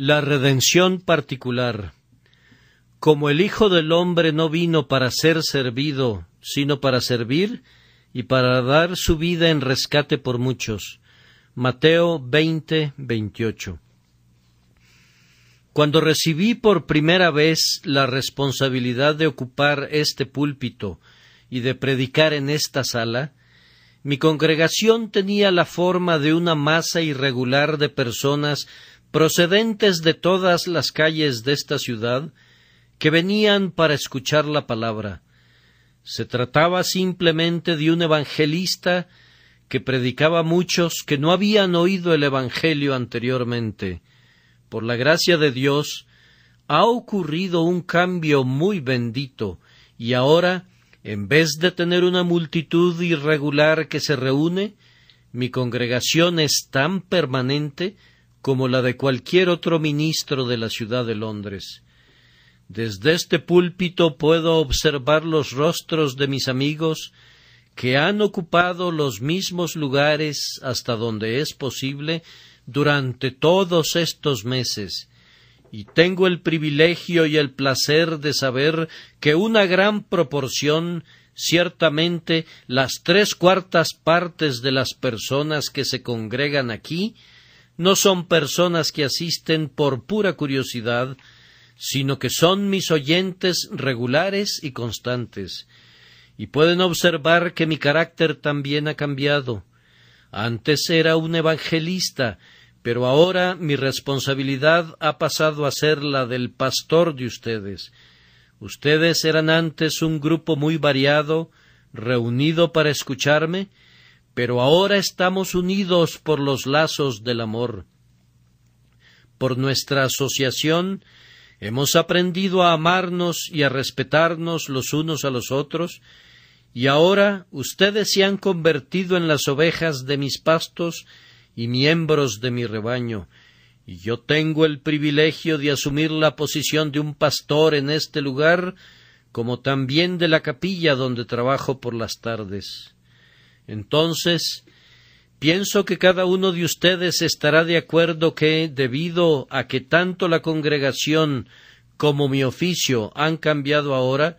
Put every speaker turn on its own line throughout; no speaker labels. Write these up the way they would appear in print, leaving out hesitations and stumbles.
La redención particular. Como el Hijo del Hombre no vino para ser servido, sino para servir y para dar su vida en rescate por muchos. Mateo 20:28. Cuando recibí por primera vez la responsabilidad de ocupar este púlpito y de predicar en esta sala, mi congregación tenía la forma de una masa irregular de personas procedentes de todas las calles de esta ciudad, que venían para escuchar la palabra. Se trataba simplemente de un evangelista que predicaba a muchos que no habían oído el Evangelio anteriormente. Por la gracia de Dios, ha ocurrido un cambio muy bendito, y ahora, en vez de tener una multitud irregular que se reúne, mi congregación es tan permanente como la de cualquier otro ministro de la ciudad de Londres. Desde este púlpito puedo observar los rostros de mis amigos que han ocupado los mismos lugares hasta donde es posible durante todos estos meses, y tengo el privilegio y el placer de saber que una gran proporción, ciertamente las 3/4 partes de las personas que se congregan aquí, no son personas que asisten por pura curiosidad, sino que son mis oyentes regulares y constantes, y pueden observar que mi carácter también ha cambiado. Antes era un evangelista, pero ahora mi responsabilidad ha pasado a ser la del pastor de ustedes. Ustedes eran antes un grupo muy variado, reunido para escucharme, pero ahora estamos unidos por los lazos del amor. Por nuestra asociación hemos aprendido a amarnos y a respetarnos los unos a los otros, y ahora ustedes se han convertido en las ovejas de mis pastos y miembros de mi rebaño, y yo tengo el privilegio de asumir la posición de un pastor en este lugar, como también de la capilla donde trabajo por las tardes. Entonces, pienso que cada uno de ustedes estará de acuerdo que, debido a que tanto la congregación como mi oficio han cambiado ahora,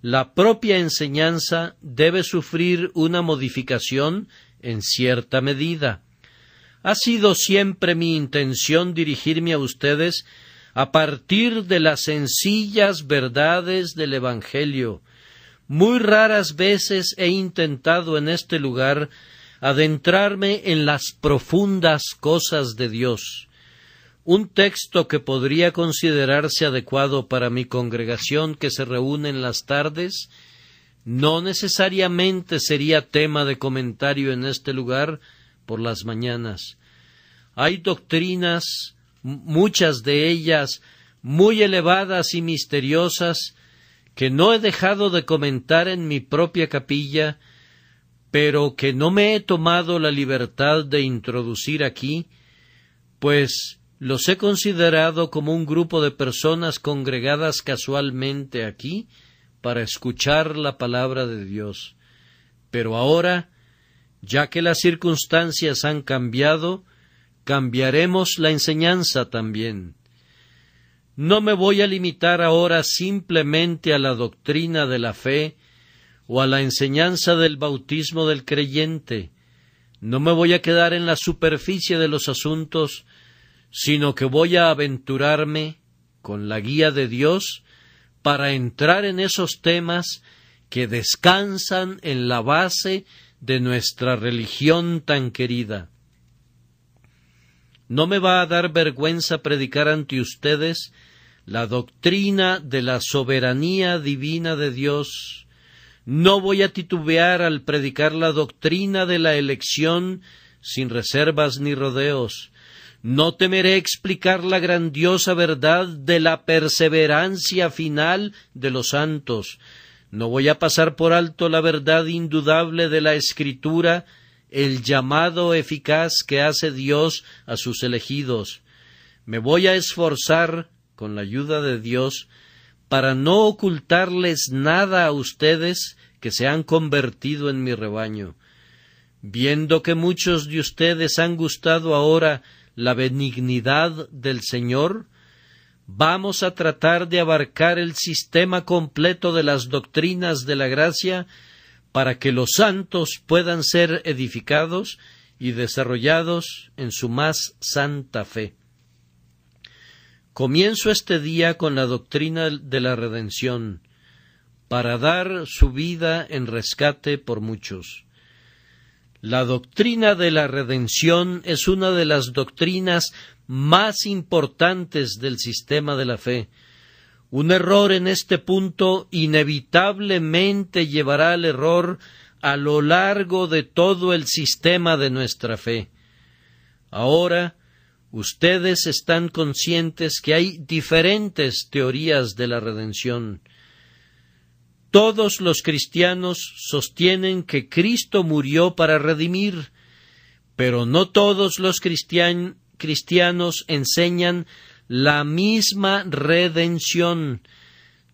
la propia enseñanza debe sufrir una modificación en cierta medida. Ha sido siempre mi intención dirigirme a ustedes a partir de las sencillas verdades del Evangelio. Muy raras veces he intentado en este lugar adentrarme en las profundas cosas de Dios. Un texto que podría considerarse adecuado para mi congregación que se reúne en las tardes no necesariamente sería tema de comentario en este lugar por las mañanas. Hay doctrinas, muchas de ellas muy elevadas y misteriosas, que no he dejado de comentar en mi propia capilla, pero que no me he tomado la libertad de introducir aquí, pues los he considerado como un grupo de personas congregadas casualmente aquí para escuchar la palabra de Dios. Pero ahora, ya que las circunstancias han cambiado, cambiaremos la enseñanza también. No me voy a limitar ahora simplemente a la doctrina de la fe o a la enseñanza del bautismo del creyente. No me voy a quedar en la superficie de los asuntos, sino que voy a aventurarme, con la guía de Dios, para entrar en esos temas que descansan en la base de nuestra religión tan querida. No me va a dar vergüenza predicar ante ustedes la doctrina de la soberanía divina de Dios. No voy a titubear al predicar la doctrina de la elección sin reservas ni rodeos. No temeré explicar la grandiosa verdad de la perseverancia final de los santos. No voy a pasar por alto la verdad indudable de la Escritura, el llamado eficaz que hace Dios a sus elegidos. Me voy a esforzar, con la ayuda de Dios, para no ocultarles nada a ustedes que se han convertido en mi rebaño. Viendo que muchos de ustedes han gustado ahora la benignidad del Señor, vamos a tratar de abarcar el sistema completo de las doctrinas de la gracia para que los santos puedan ser edificados y desarrollados en su más santa fe. Comienzo este día con la doctrina de la redención, para dar su vida en rescate por muchos. La doctrina de la redención es una de las doctrinas más importantes del sistema de la fe. Un error en este punto inevitablemente llevará al error a lo largo de todo el sistema de nuestra fe. Ahora, ustedes están conscientes que hay diferentes teorías de la redención. Todos los cristianos sostienen que Cristo murió para redimir, pero no todos los cristianos enseñan la misma redención.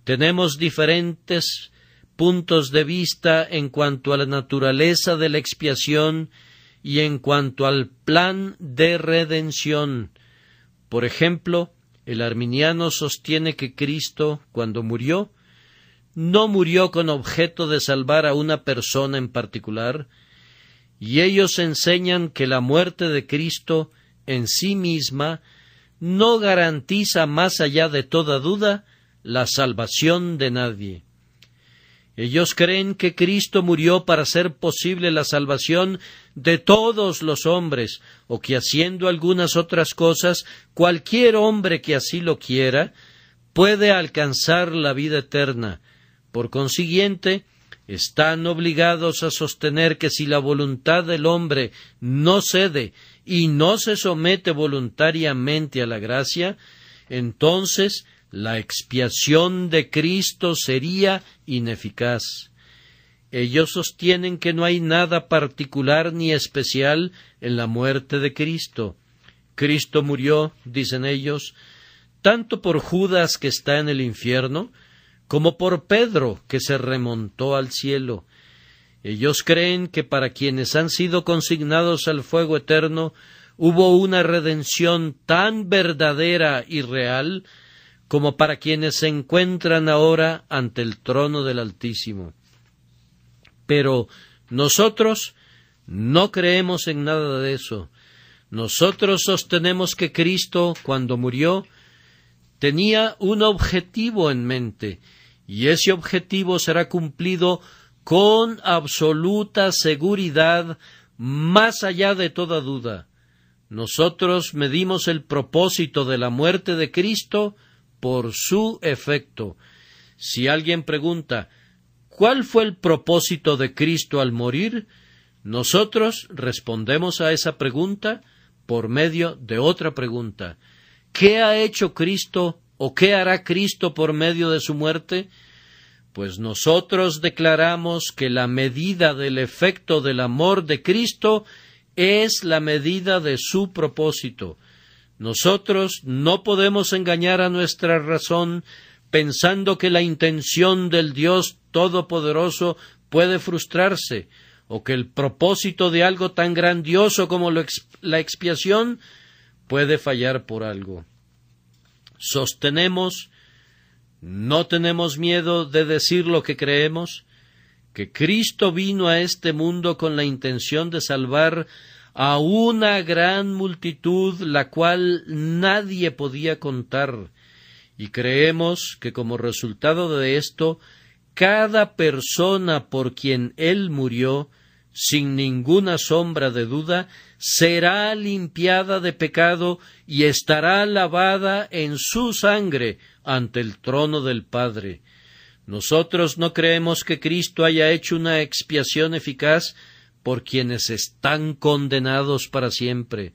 Tenemos diferentes puntos de vista en cuanto a la naturaleza de la expiación y en cuanto al plan de redención. Por ejemplo, el arminiano sostiene que Cristo, cuando murió, no murió con objeto de salvar a una persona en particular, y ellos enseñan que la muerte de Cristo en sí misma no garantiza más allá de toda duda la salvación de nadie. Ellos creen que Cristo murió para hacer posible la salvación de todos los hombres, o que haciendo algunas otras cosas, cualquier hombre que así lo quiera, puede alcanzar la vida eterna. Por consiguiente, están obligados a sostener que si la voluntad del hombre no cede y no se somete voluntariamente a la gracia, entonces la expiación de Cristo sería ineficaz. Ellos sostienen que no hay nada particular ni especial en la muerte de Cristo. Cristo murió, dicen ellos, tanto por Judas, que está en el infierno, como por Pedro, que se remontó al cielo. Ellos creen que para quienes han sido consignados al fuego eterno hubo una redención tan verdadera y real como para quienes se encuentran ahora ante el trono del Altísimo. Pero nosotros no creemos en nada de eso. Nosotros sostenemos que Cristo, cuando murió, tenía un objetivo en mente, y ese objetivo será cumplido con absoluta seguridad, más allá de toda duda. Nosotros medimos el propósito de la muerte de Cristo por su efecto. Si alguien pregunta, ¿cuál fue el propósito de Cristo al morir?, nosotros respondemos a esa pregunta por medio de otra pregunta. ¿Qué ha hecho Cristo o qué hará Cristo por medio de su muerte? Pues nosotros declaramos que la medida del efecto del amor de Cristo es la medida de su propósito. Nosotros no podemos engañar a nuestra razón pensando que la intención del Dios Todopoderoso puede frustrarse, o que el propósito de algo tan grandioso como la expiación puede fallar por algo. Sostenemos, no tenemos miedo de decir lo que creemos, que Cristo vino a este mundo con la intención de salvar a una gran multitud, la cual nadie podía contar, y creemos que como resultado de esto, cada persona por quien Él murió, sin ninguna sombra de duda, será limpiada de pecado y estará lavada en su sangre ante el trono del Padre. Nosotros no creemos que Cristo haya hecho una expiación eficaz por quienes están condenados para siempre.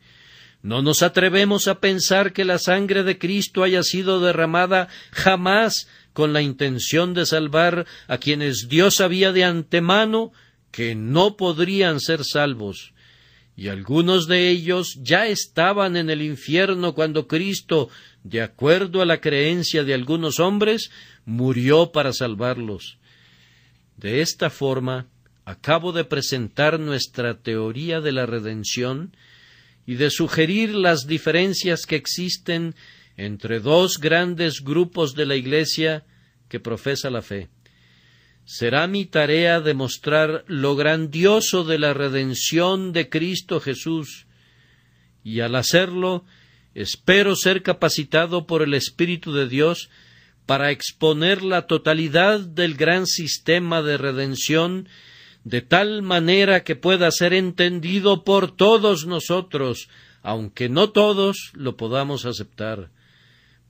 No nos atrevemos a pensar que la sangre de Cristo haya sido derramada jamás con la intención de salvar a quienes Dios sabía de antemano que no podrían ser salvos, y algunos de ellos ya estaban en el infierno cuando Cristo, de acuerdo a la creencia de algunos hombres, murió para salvarlos. De esta forma, acabo de presentar nuestra teoría de la redención, y de sugerir las diferencias que existen entre dos grandes grupos de la Iglesia que profesa la fe. Será mi tarea demostrar lo grandioso de la redención de Cristo Jesús, y al hacerlo, espero ser capacitado por el Espíritu de Dios para exponer la totalidad del gran sistema de redención de tal manera que pueda ser entendido por todos nosotros, aunque no todos lo podamos aceptar.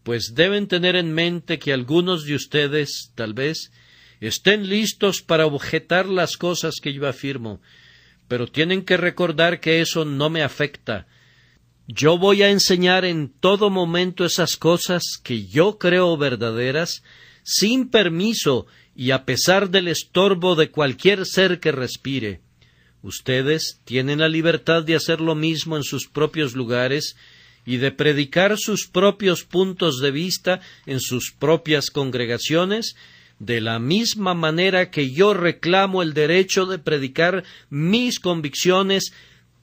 Pues deben tener en mente que algunos de ustedes, tal vez, estén listos para objetar las cosas que yo afirmo, pero tienen que recordar que eso no me afecta. Yo voy a enseñar en todo momento esas cosas que yo creo verdaderas, sin permiso y a pesar del estorbo de cualquier ser que respire. Ustedes tienen la libertad de hacer lo mismo en sus propios lugares y de predicar sus propios puntos de vista en sus propias congregaciones, de la misma manera que yo reclamo el derecho de predicar mis convicciones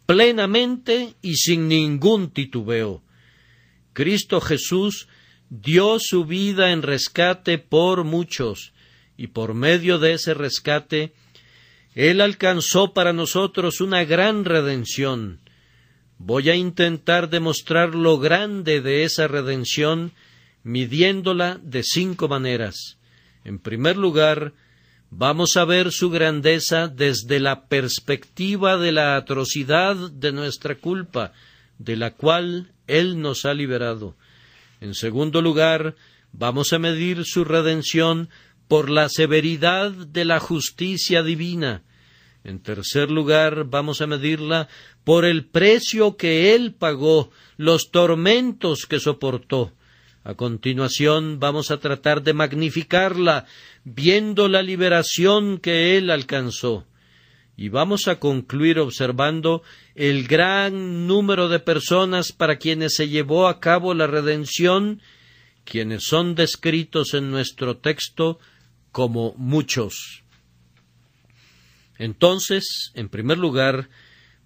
plenamente y sin ningún titubeo. Cristo Jesús dio su vida en rescate por muchos, y por medio de ese rescate, Él alcanzó para nosotros una gran redención. Voy a intentar demostrar lo grande de esa redención, midiéndola de 5 maneras. En primer lugar, vamos a ver su grandeza desde la perspectiva de la atrocidad de nuestra culpa, de la cual Él nos ha liberado. En segundo lugar, vamos a medir su redención por la severidad de la justicia divina. En tercer lugar, vamos a medirla por el precio que Él pagó, los tormentos que soportó. A continuación, vamos a tratar de magnificarla, viendo la liberación que Él alcanzó. Y vamos a concluir observando el gran número de personas para quienes se llevó a cabo la redención, quienes son descritos en nuestro texto como muchos. Entonces, en primer lugar,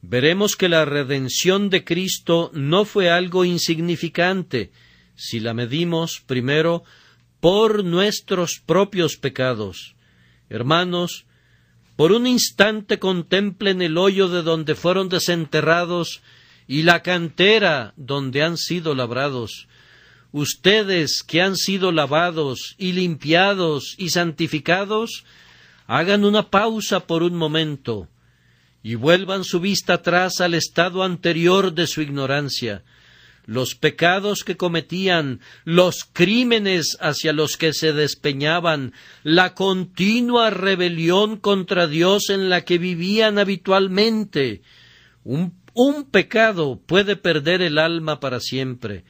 veremos que la redención de Cristo no fue algo insignificante, si la medimos, primero, por nuestros propios pecados. Hermanos, por un instante contemplen el hoyo de donde fueron desenterrados y la cantera donde han sido labrados. Ustedes que han sido lavados y limpiados y santificados, hagan una pausa por un momento y vuelvan su vista atrás al estado anterior de su ignorancia. Los pecados que cometían, los crímenes hacia los que se despeñaban, la continua rebelión contra Dios en la que vivían habitualmente. Un pecado puede perder el alma para siempre.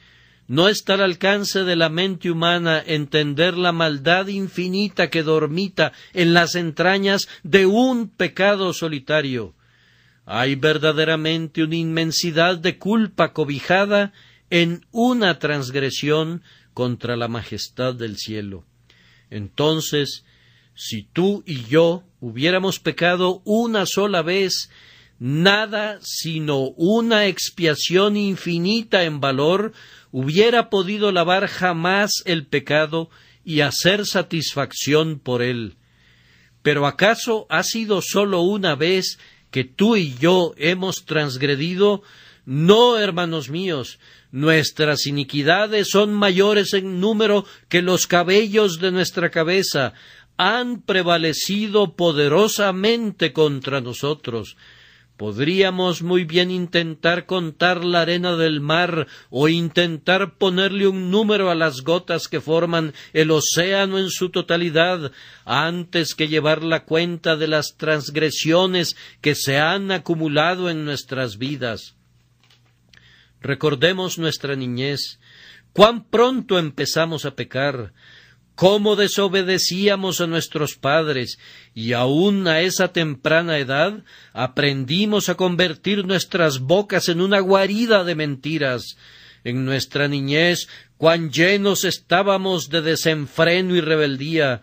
No está al alcance de la mente humana entender la maldad infinita que dormita en las entrañas de un pecado solitario. Hay verdaderamente una inmensidad de culpa cobijada en una transgresión contra la majestad del cielo. Entonces, si tú y yo hubiéramos pecado una sola vez, nada sino una expiación infinita en valor hubiera podido lavar jamás el pecado y hacer satisfacción por él. Pero ¿acaso ha sido sólo una vez que tú y yo hemos transgredido? No, hermanos míos, nuestras iniquidades son mayores en número que los cabellos de nuestra cabeza, han prevalecido poderosamente contra nosotros. Podríamos muy bien intentar contar la arena del mar o intentar ponerle un número a las gotas que forman el océano en su totalidad, antes que llevar la cuenta de las transgresiones que se han acumulado en nuestras vidas. Recordemos nuestra niñez, cuán pronto empezamos a pecar, cómo desobedecíamos a nuestros padres, y aun a esa temprana edad aprendimos a convertir nuestras bocas en una guarida de mentiras. En nuestra niñez, cuán llenos estábamos de desenfreno y rebeldía.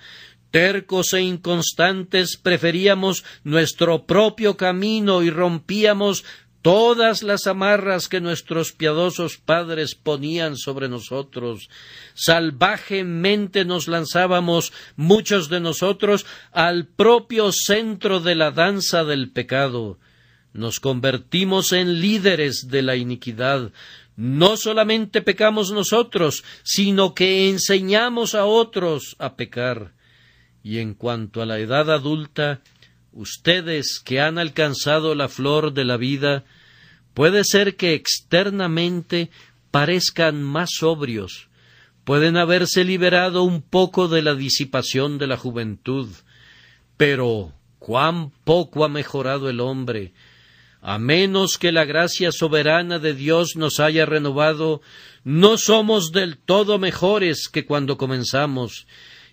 Tercos e inconstantes preferíamos nuestro propio camino y rompíamos todas las amarras que nuestros piadosos padres ponían sobre nosotros. Salvajemente nos lanzábamos, muchos de nosotros, al propio centro de la danza del pecado. Nos convertimos en líderes de la iniquidad. No solamente pecamos nosotros, sino que enseñamos a otros a pecar. Y en cuanto a la edad adulta, ustedes que han alcanzado la flor de la vida, puede ser que externamente parezcan más sobrios, pueden haberse liberado un poco de la disipación de la juventud, pero cuán poco ha mejorado el hombre. A menos que la gracia soberana de Dios nos haya renovado, no somos del todo mejores que cuando comenzamos.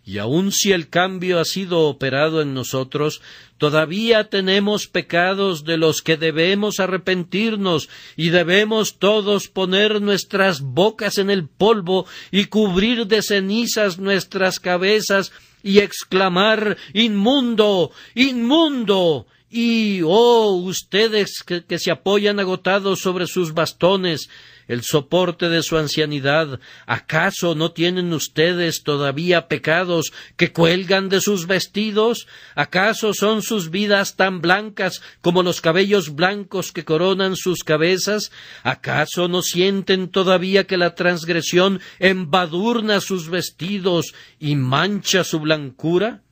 Y aun si el cambio ha sido operado en nosotros, todavía tenemos pecados de los que debemos arrepentirnos, y debemos todos poner nuestras bocas en el polvo y cubrir de cenizas nuestras cabezas y exclamar: ¡Inmundo! ¡Inmundo! Y, oh, ustedes que se apoyan agotados sobre sus bastones, el soporte de su ancianidad, ¿acaso no tienen ustedes todavía pecados que cuelgan de sus vestidos? ¿Acaso son sus vidas tan blancas como los cabellos blancos que coronan sus cabezas? ¿Acaso no sienten todavía que la transgresión embadurna sus vestidos y mancha su blancura?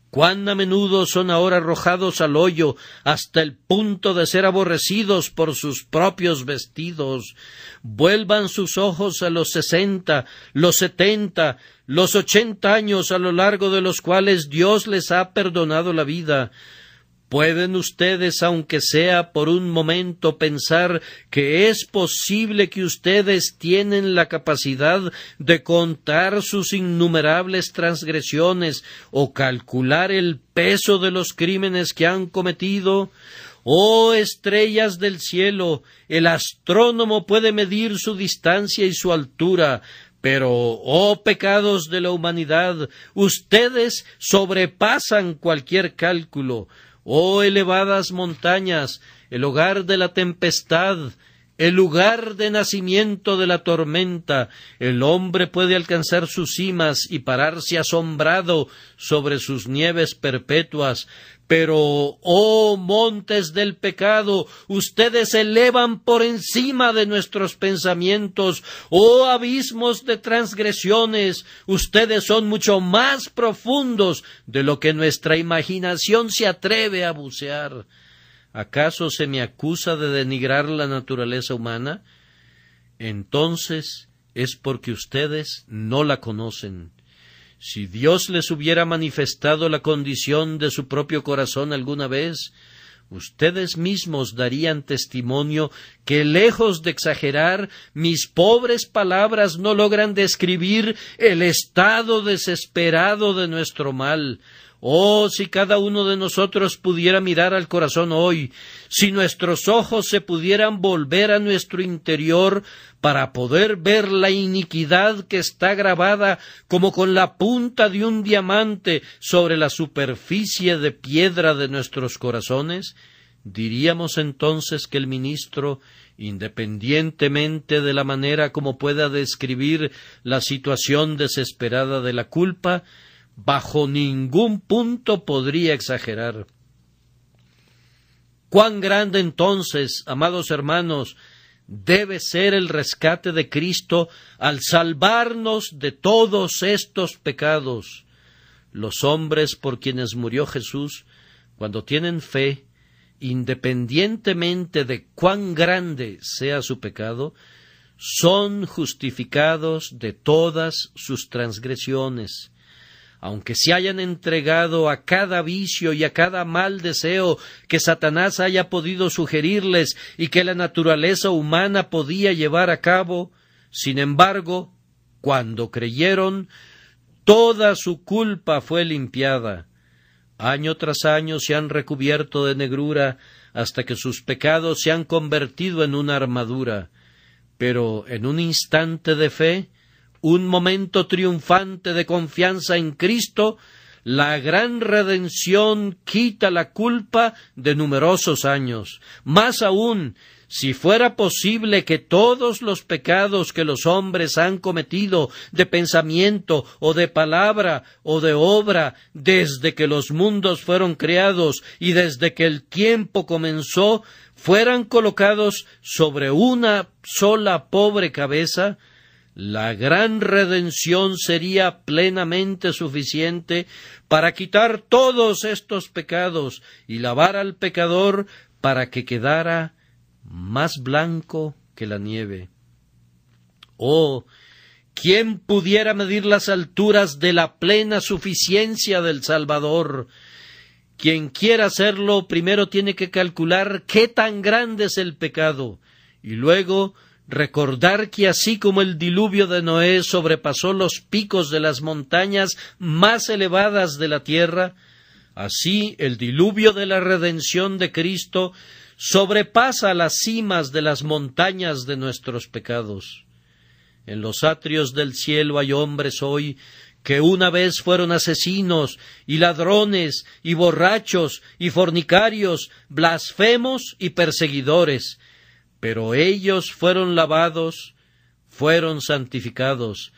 Cuán a menudo son ahora arrojados al hoyo hasta el punto de ser aborrecidos por sus propios vestidos. Vuelvan sus ojos a los 60, los 70, los 80 años a lo largo de los cuales Dios les ha perdonado la vida. ¿Pueden ustedes, aunque sea por un momento, pensar que es posible que ustedes tienen la capacidad de contar sus innumerables transgresiones o calcular el peso de los crímenes que han cometido? ¡Oh estrellas del cielo! El astrónomo puede medir su distancia y su altura, pero, oh pecados de la humanidad, ustedes sobrepasan cualquier cálculo. Oh elevadas montañas, el hogar de la tempestad, el lugar de nacimiento de la tormenta, el hombre puede alcanzar sus cimas y pararse asombrado sobre sus nieves perpetuas, pero, oh montes del pecado, ustedes se elevan por encima de nuestros pensamientos. Oh abismos de transgresiones, ustedes son mucho más profundos de lo que nuestra imaginación se atreve a bucear. ¿Acaso se me acusa de denigrar la naturaleza humana? Entonces es porque ustedes no la conocen. Si Dios les hubiera manifestado la condición de su propio corazón alguna vez, ustedes mismos darían testimonio que, lejos de exagerar, mis pobres palabras no logran describir el estado desesperado de nuestro mal. Oh, si cada uno de nosotros pudiera mirar al corazón hoy, si nuestros ojos se pudieran volver a nuestro interior para poder ver la iniquidad que está grabada como con la punta de un diamante sobre la superficie de piedra de nuestros corazones, diríamos entonces que el ministro, independientemente de la manera como pueda describir la situación desesperada de la culpa, bajo ningún punto podría exagerar. ¿Cuán grande entonces, amados hermanos, debe ser el rescate de Cristo al salvarnos de todos estos pecados? Los hombres por quienes murió Jesús, cuando tienen fe, independientemente de cuán grande sea su pecado, son justificados de todas sus transgresiones. Aunque se hayan entregado a cada vicio y a cada mal deseo que Satanás haya podido sugerirles y que la naturaleza humana podía llevar a cabo, sin embargo, cuando creyeron, toda su culpa fue limpiada. Año tras año se han recubierto de negrura hasta que sus pecados se han convertido en una armadura. Pero en un instante de fe, un momento triunfante de confianza en Cristo, La gran redención quita la culpa de numerosos años. Más aún, si fuera posible que todos los pecados que los hombres han cometido de pensamiento o de palabra o de obra desde que los mundos fueron creados y desde que el tiempo comenzó fueran colocados sobre una sola pobre cabeza, la gran redención sería plenamente suficiente para quitar todos estos pecados y lavar al pecador para que quedara más blanco que la nieve. Oh, ¿quién pudiera medir las alturas de la plena suficiencia del Salvador? Quien quiera hacerlo, primero tiene que calcular qué tan grande es el pecado, y luego recordar que así como el diluvio de Noé sobrepasó los picos de las montañas más elevadas de la tierra, así el diluvio de la redención de Cristo sobrepasa las cimas de las montañas de nuestros pecados. En los atrios del cielo hay hombres hoy que una vez fueron asesinos y ladrones y borrachos y fornicarios, blasfemos y perseguidores, pero ellos fueron lavados, fueron santificados.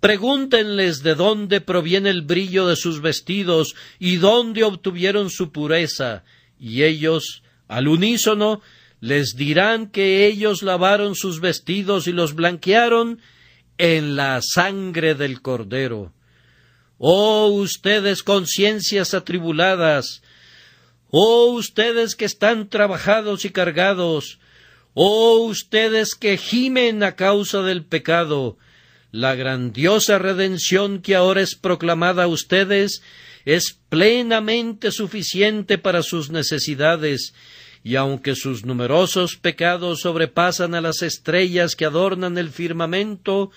Pregúntenles de dónde proviene el brillo de sus vestidos y dónde obtuvieron su pureza, y ellos, al unísono, les dirán que ellos lavaron sus vestidos y los blanquearon en la sangre del Cordero. Oh, ustedes conciencias atribuladas, oh, ustedes que están trabajados y cargados, oh, ustedes que gimen a causa del pecado, la grandiosa redención que ahora es proclamada a ustedes es plenamente suficiente para sus necesidades, y aunque sus numerosos pecados sobrepasan a las estrellas que adornan el firmamento,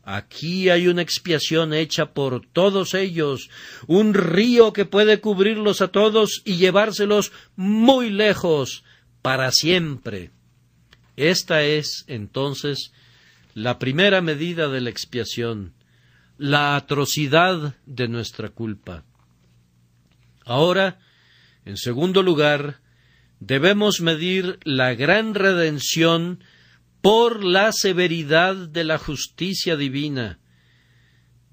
aquí hay una expiación hecha por todos ellos, un río que puede cubrirlos a todos y llevárselos muy lejos para siempre. Esta es, entonces, la primera medida de la expiación, la atrocidad de nuestra culpa. Ahora, en segundo lugar, debemos medir la gran redención por la severidad de la justicia divina.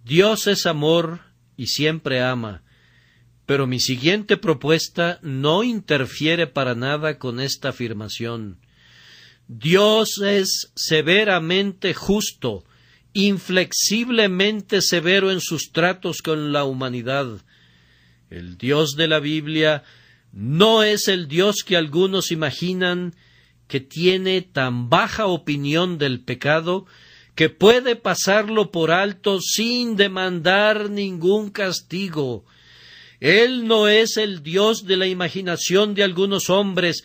Dios es amor y siempre ama, pero mi siguiente propuesta no interfiere para nada con esta afirmación. Dios es severamente justo, inflexiblemente severo en sus tratos con la humanidad. El Dios de la Biblia no es el Dios que algunos imaginan, que tiene tan baja opinión del pecado que puede pasarlo por alto sin demandar ningún castigo. Él no es el Dios de la imaginación de algunos hombres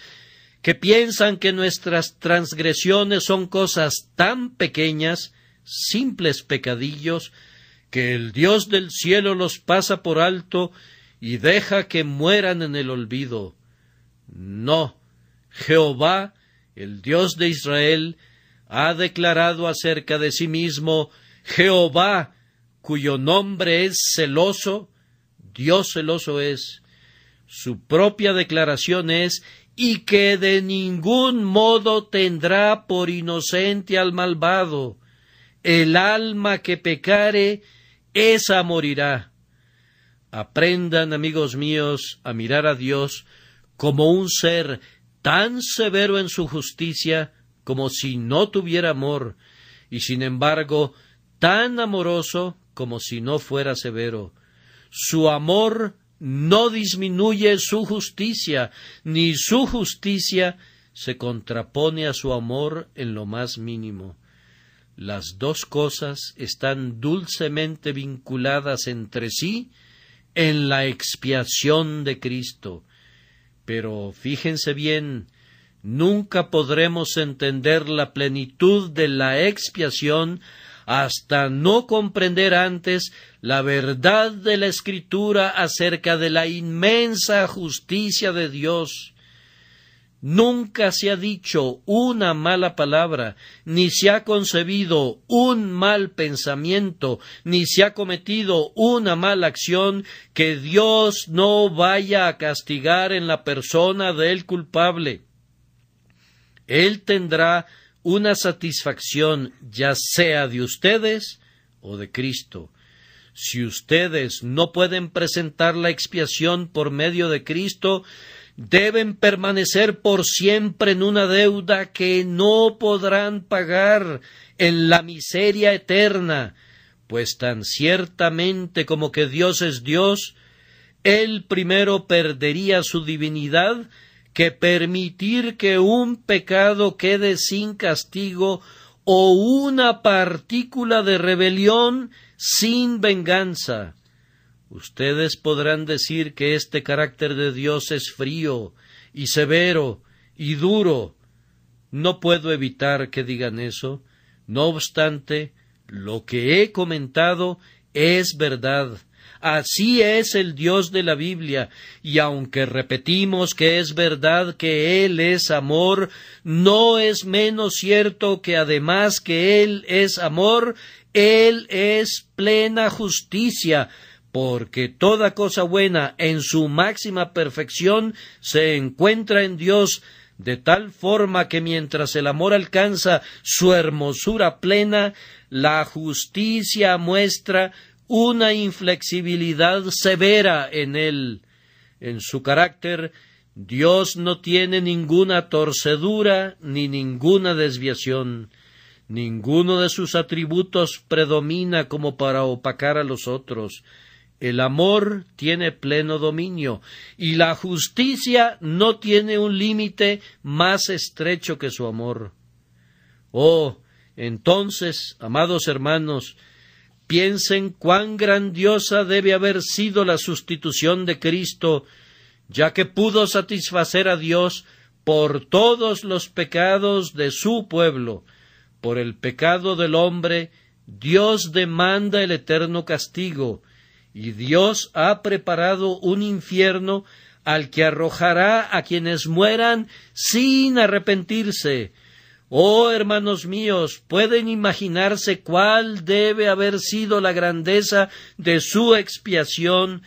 que piensan que nuestras transgresiones son cosas tan pequeñas, simples pecadillos, que el Dios del cielo los pasa por alto y deja que mueran en el olvido. No, Jehová, el Dios de Israel, ha declarado acerca de sí mismo: Jehová, cuyo nombre es celoso, Dios celoso es. Su propia declaración es: y que de ningún modo tendrá por inocente al malvado. El alma que pecare, esa morirá. Aprendan, amigos míos, a mirar a Dios como un ser tan severo en su justicia como si no tuviera amor, y sin embargo tan amoroso como si no fuera severo. Su amor no disminuye su justicia, ni su justicia se contrapone a su amor en lo más mínimo. Las dos cosas están dulcemente vinculadas entre sí en la expiación de Cristo. Pero fíjense bien, nunca podremos entender la plenitud de la expiación hasta no comprender antes la verdad de la Escritura acerca de la inmensa justicia de Dios. Nunca se ha dicho una mala palabra, ni se ha concebido un mal pensamiento, ni se ha cometido una mala acción que Dios no vaya a castigar en la persona del culpable. Él tendrá una satisfacción, ya sea de ustedes o de Cristo. Si ustedes no pueden presentar la expiación por medio de Cristo, deben permanecer por siempre en una deuda que no podrán pagar, en la miseria eterna, pues tan ciertamente como que Dios es Dios, Él primero perdería su divinidad que permitir que un pecado quede sin castigo o una partícula de rebelión sin venganza. Ustedes podrán decir que este carácter de Dios es frío y severo y duro. No puedo evitar que digan eso. No obstante, lo que he comentado es verdad. Así es el Dios de la Biblia, y aunque repetimos que es verdad que Él es amor, no es menos cierto que además que Él es amor, Él es plena justicia, porque toda cosa buena en su máxima perfección se encuentra en Dios, de tal forma que mientras el amor alcanza su hermosura plena, la justicia muestra una inflexibilidad severa en él. En su carácter, Dios no tiene ninguna torcedura ni ninguna desviación. Ninguno de sus atributos predomina como para opacar a los otros. El amor tiene pleno dominio, y la justicia no tiene un límite más estrecho que su amor. Oh, entonces, amados hermanos, piensen cuán grandiosa debe haber sido la sustitución de Cristo, ya que pudo satisfacer a Dios por todos los pecados de su pueblo. Por el pecado del hombre, Dios demanda el eterno castigo, y Dios ha preparado un infierno al que arrojará a quienes mueran sin arrepentirse. Oh, hermanos míos, ¿pueden imaginarse cuál debe haber sido la grandeza de su expiación,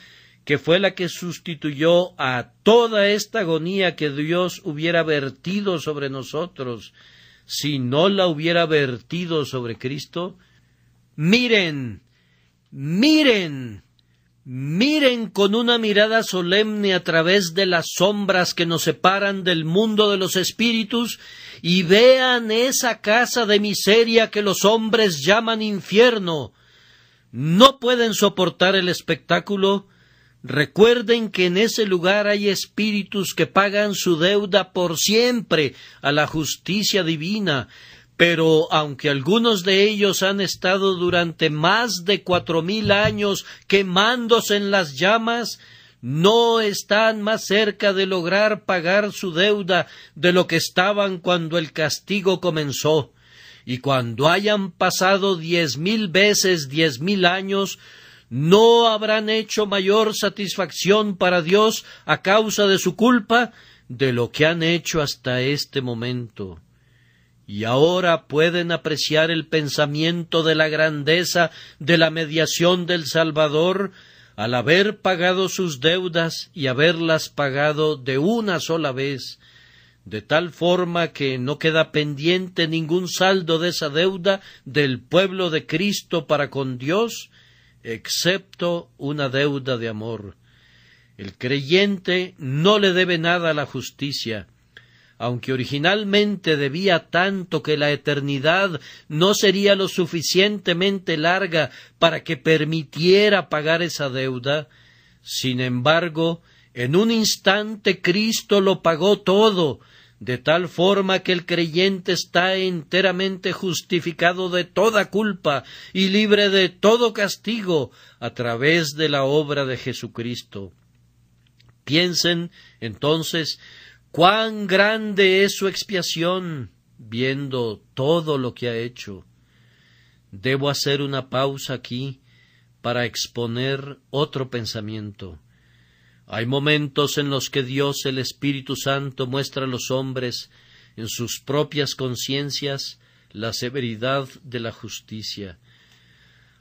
que fue la que sustituyó a toda esta agonía que Dios hubiera vertido sobre nosotros, si no la hubiera vertido sobre Cristo? Miren, miren, miren con una mirada solemne a través de las sombras que nos separan del mundo de los espíritus y vean esa casa de miseria que los hombres llaman infierno. ¿No pueden soportar el espectáculo? Recuerden que en ese lugar hay espíritus que pagan su deuda por siempre a la justicia divina, pero aunque algunos de ellos han estado durante más de 4000 años quemándose en las llamas, no están más cerca de lograr pagar su deuda de lo que estaban cuando el castigo comenzó. Y cuando hayan pasado 10,000 veces 10,000 años, no habrán hecho mayor satisfacción para Dios a causa de su culpa de lo que han hecho hasta este momento. Y ahora pueden apreciar el pensamiento de la grandeza de la mediación del Salvador al haber pagado sus deudas y haberlas pagado de una sola vez, de tal forma que no queda pendiente ningún saldo de esa deuda del pueblo de Cristo para con Dios, excepto una deuda de amor. El creyente no le debe nada a la justicia, aunque originalmente debía tanto que la eternidad no sería lo suficientemente larga para que permitiera pagar esa deuda. Sin embargo, en un instante Cristo lo pagó todo, de tal forma que el creyente está enteramente justificado de toda culpa y libre de todo castigo a través de la obra de Jesucristo. Piensen, entonces, cuán grande es su expiación, viendo todo lo que ha hecho. Debo hacer una pausa aquí para exponer otro pensamiento. Hay momentos en los que Dios, el Espíritu Santo, muestra a los hombres, en sus propias conciencias, la severidad de la justicia.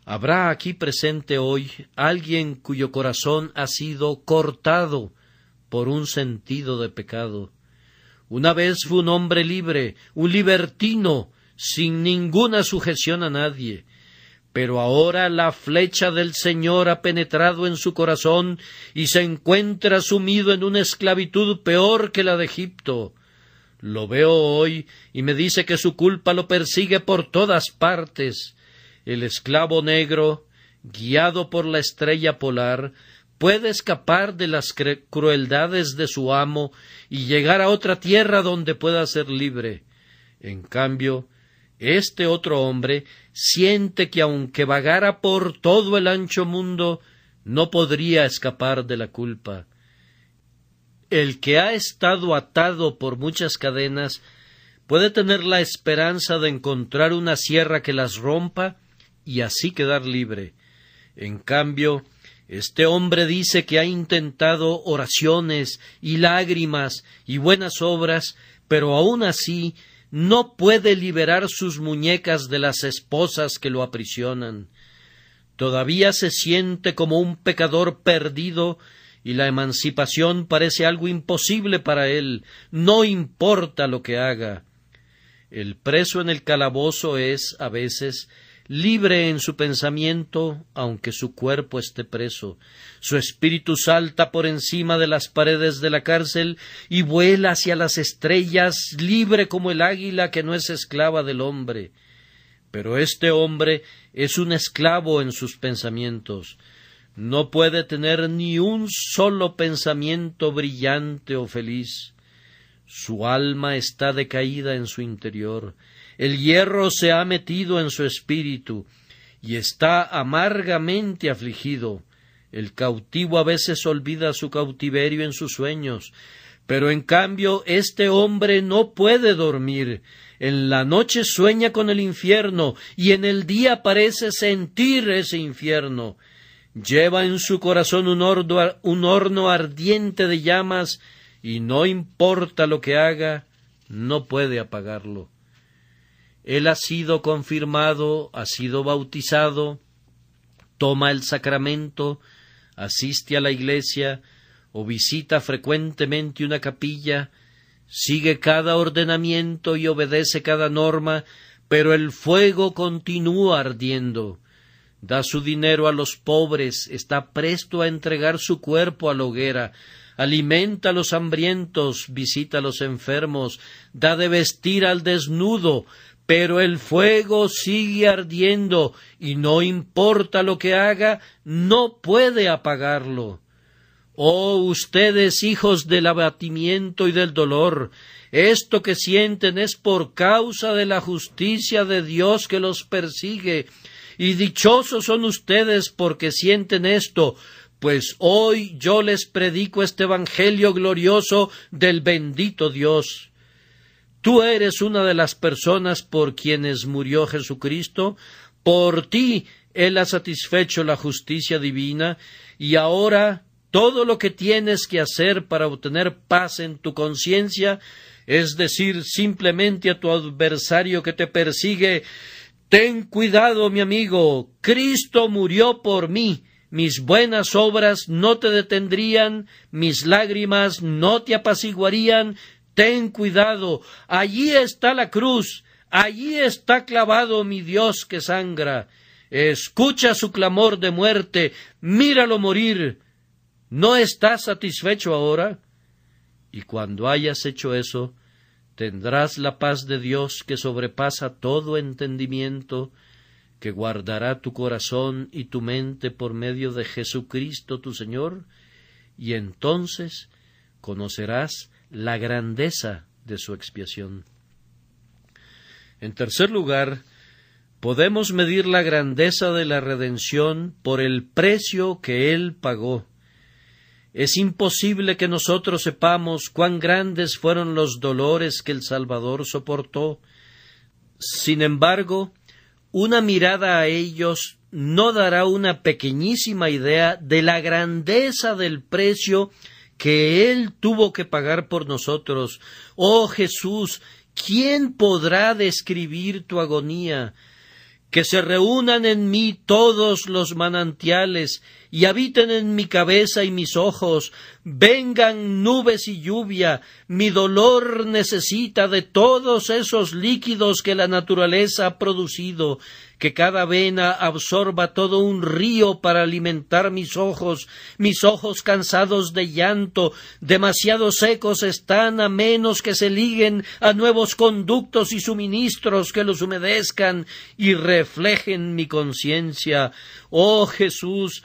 Habrá aquí presente hoy alguien cuyo corazón ha sido cortado por un sentido de pecado. Una vez fue un hombre libre, un libertino, sin ninguna sujeción a nadie, pero ahora la flecha del Señor ha penetrado en su corazón y se encuentra sumido en una esclavitud peor que la de Egipto. Lo veo hoy y me dice que su culpa lo persigue por todas partes. El esclavo negro, guiado por la estrella polar, puede escapar de las crueldades de su amo y llegar a otra tierra donde pueda ser libre. En cambio, este otro hombre siente que aunque vagara por todo el ancho mundo, no podría escapar de la culpa. El que ha estado atado por muchas cadenas puede tener la esperanza de encontrar una sierra que las rompa y así quedar libre. En cambio, este hombre dice que ha intentado oraciones y lágrimas y buenas obras, pero aun así no puede liberar sus muñecas de las esposas que lo aprisionan. Todavía se siente como un pecador perdido y la emancipación parece algo imposible para él, no importa lo que haga. El preso en el calabozo es, a veces, libre en su pensamiento, aunque su cuerpo esté preso. Su espíritu salta por encima de las paredes de la cárcel y vuela hacia las estrellas, libre como el águila que no es esclava del hombre. Pero este hombre es un esclavo en sus pensamientos. No puede tener ni un solo pensamiento brillante o feliz. Su alma está decaída en su interior. El hierro se ha metido en su espíritu y está amargamente afligido. El cautivo a veces olvida su cautiverio en sus sueños, pero en cambio este hombre no puede dormir. En la noche sueña con el infierno y en el día parece sentir ese infierno. Lleva en su corazón un horno ardiente de llamas y no importa lo que haga, no puede apagarlo. Él ha sido confirmado, ha sido bautizado, toma el sacramento, asiste a la iglesia o visita frecuentemente una capilla, sigue cada ordenamiento y obedece cada norma, pero el fuego continúa ardiendo. Da su dinero a los pobres, está presto a entregar su cuerpo a la hoguera, alimenta a los hambrientos, visita a los enfermos, da de vestir al desnudo, pero el fuego sigue ardiendo y no importa lo que haga, no puede apagarlo. Oh, ustedes, hijos del abatimiento y del dolor, esto que sienten es por causa de la justicia de Dios que los persigue, y dichosos son ustedes porque sienten esto, pues hoy yo les predico este evangelio glorioso del bendito Dios. Tú eres una de las personas por quienes murió Jesucristo, por ti Él ha satisfecho la justicia divina, y ahora todo lo que tienes que hacer para obtener paz en tu conciencia es decir simplemente a tu adversario que te persigue: ten cuidado, mi amigo, Cristo murió por mí, mis buenas obras no te detendrían, mis lágrimas no te apaciguarían, ten cuidado, allí está la cruz, allí está clavado mi Dios que sangra, escucha su clamor de muerte, míralo morir. ¿No estás satisfecho ahora? Y cuando hayas hecho eso, tendrás la paz de Dios que sobrepasa todo entendimiento, que guardará tu corazón y tu mente por medio de Jesucristo tu Señor, y entonces conocerás la grandeza de su expiación. En tercer lugar, podemos medir la grandeza de la redención por el precio que Él pagó. Es imposible que nosotros sepamos cuán grandes fueron los dolores que el Salvador soportó. Sin embargo, una mirada a ellos no dará una pequeñísima idea de la grandeza del precio que Él tuvo que pagar por nosotros. Oh Jesús, ¿quién podrá describir tu agonía? Que se reúnan en mí todos los manantiales, y habiten en mi cabeza y mis ojos, vengan nubes y lluvia, mi dolor necesita de todos esos líquidos que la naturaleza ha producido, que cada vena absorba todo un río para alimentar mis ojos cansados de llanto, demasiado secos están a menos que se liguen a nuevos conductos y suministros que los humedezcan y reflejen mi conciencia. Oh Jesús,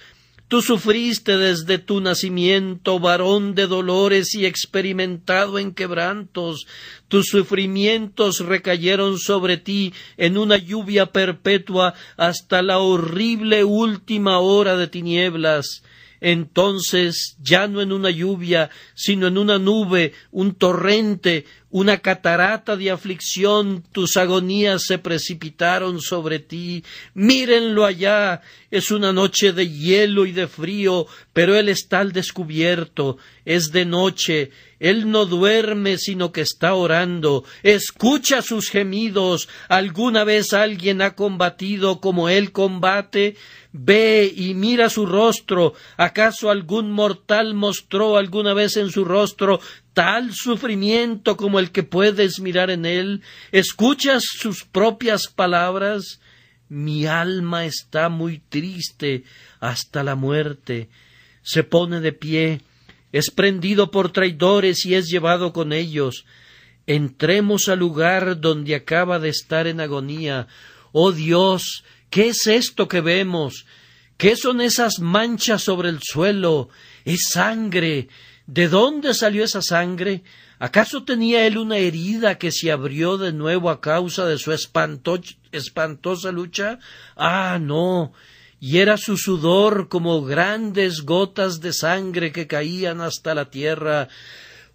tú sufriste desde tu nacimiento, varón de dolores y experimentado en quebrantos. Tus sufrimientos recayeron sobre ti en una lluvia perpetua hasta la horrible última hora de tinieblas. Entonces, ya no en una lluvia, sino en una nube, un torrente, una catarata de aflicción, tus agonías se precipitaron sobre ti. Mírenlo allá, es una noche de hielo y de frío, pero él está al descubierto, es de noche, él no duerme sino que está orando, escucha sus gemidos. ¿Alguna vez alguien ha combatido como él combate? Ve y mira su rostro. ¿Acaso algún mortal mostró alguna vez en su rostro tal sufrimiento como el que puedes mirar en él? ¿Escuchas sus propias palabras? Mi alma está muy triste hasta la muerte. Se pone de pie, es prendido por traidores y es llevado con ellos. Entremos al lugar donde acaba de estar en agonía. Oh Dios, ¿qué es esto que vemos? ¿Qué son esas manchas sobre el suelo? Es sangre. ¿De dónde salió esa sangre? ¿Acaso tenía él una herida que se abrió de nuevo a causa de su espantosa lucha? Ah, no. Y era su sudor como grandes gotas de sangre que caían hasta la tierra.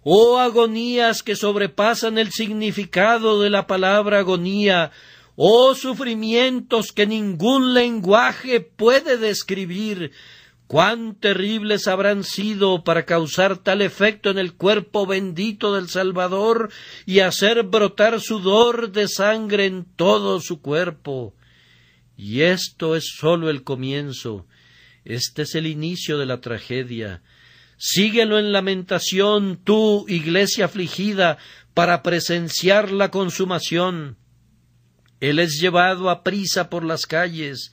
Oh agonías que sobrepasan el significado de la palabra agonía. Oh sufrimientos que ningún lenguaje puede describir. Cuán terribles habrán sido para causar tal efecto en el cuerpo bendito del Salvador y hacer brotar sudor de sangre en todo su cuerpo. Y esto es sólo el comienzo. Este es el inicio de la tragedia. Síguelo en lamentación, tú, iglesia afligida, para presenciar la consumación. Él es llevado a prisa por las calles.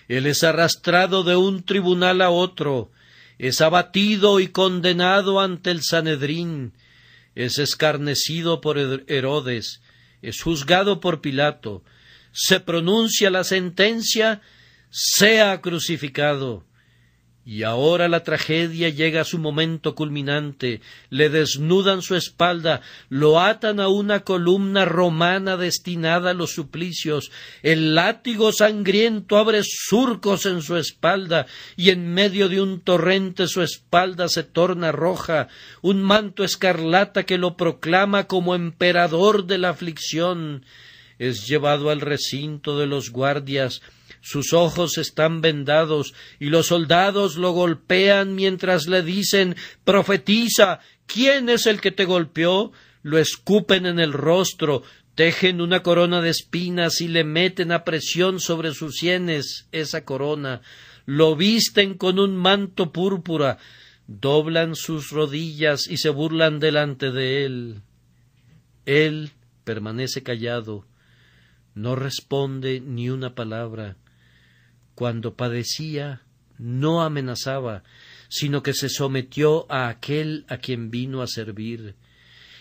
Él es arrastrado de un tribunal a otro. Es abatido y condenado ante el Sanedrín. Es escarnecido por Herodes. Es juzgado por Pilato. Se pronuncia la sentencia, sea crucificado. Y ahora la tragedia llega a su momento culminante. Le desnudan su espalda, lo atan a una columna romana destinada a los suplicios. El látigo sangriento abre surcos en su espalda, y en medio de un torrente su espalda se torna roja. Un manto escarlata que lo proclama como emperador de la aflicción. Es llevado al recinto de los guardias. Sus ojos están vendados y los soldados lo golpean mientras le dicen: «Profetiza, ¿quién es el que te golpeó?». Lo escupen en el rostro, tejen una corona de espinas y le meten a presión sobre sus sienes esa corona. Lo visten con un manto púrpura, doblan sus rodillas y se burlan delante de él. Él permanece callado, no responde ni una palabra. Cuando padecía, no amenazaba, sino que se sometió a aquel a quien vino a servir.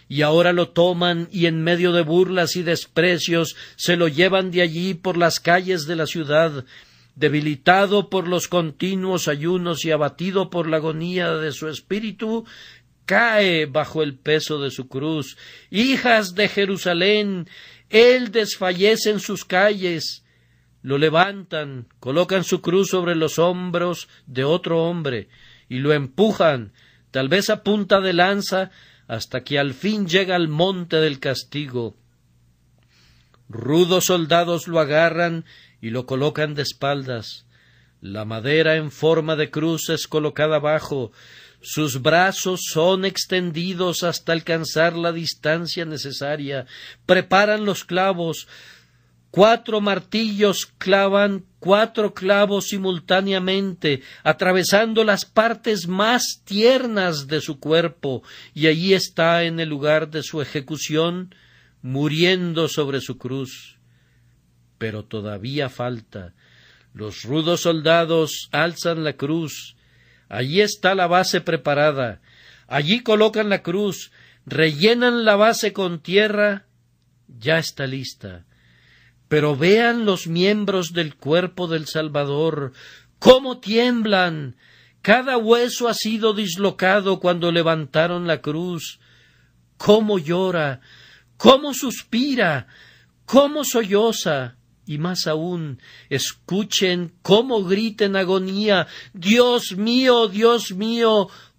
Y ahora lo toman y en medio de burlas y desprecios se lo llevan de allí por las calles de la ciudad. Debilitado por los continuos ayunos y abatido por la agonía de su espíritu, cae bajo el peso de su cruz. Hijas de Jerusalén, él desfallece en sus calles. Lo levantan, colocan su cruz sobre los hombros de otro hombre y lo empujan, tal vez a punta de lanza, hasta que al fin llega al monte del castigo. Rudos soldados lo agarran y lo colocan de espaldas. La madera en forma de cruz es colocada abajo, sus brazos son extendidos hasta alcanzar la distancia necesaria, preparan los clavos, 4 martillos clavan 4 clavos simultáneamente, atravesando las partes más tiernas de su cuerpo, y allí está en el lugar de su ejecución, muriendo sobre su cruz. Pero todavía falta. Los rudos soldados alzan la cruz. Allí está la base preparada. Allí colocan la cruz, rellenan la base con tierra. Ya está lista. Pero vean los miembros del cuerpo del Salvador, cómo tiemblan. Cada hueso ha sido dislocado cuando levantaron la cruz. Cómo llora, cómo suspira, cómo solloza. Y más aún, escuchen cómo grita en agonía: Dios mío,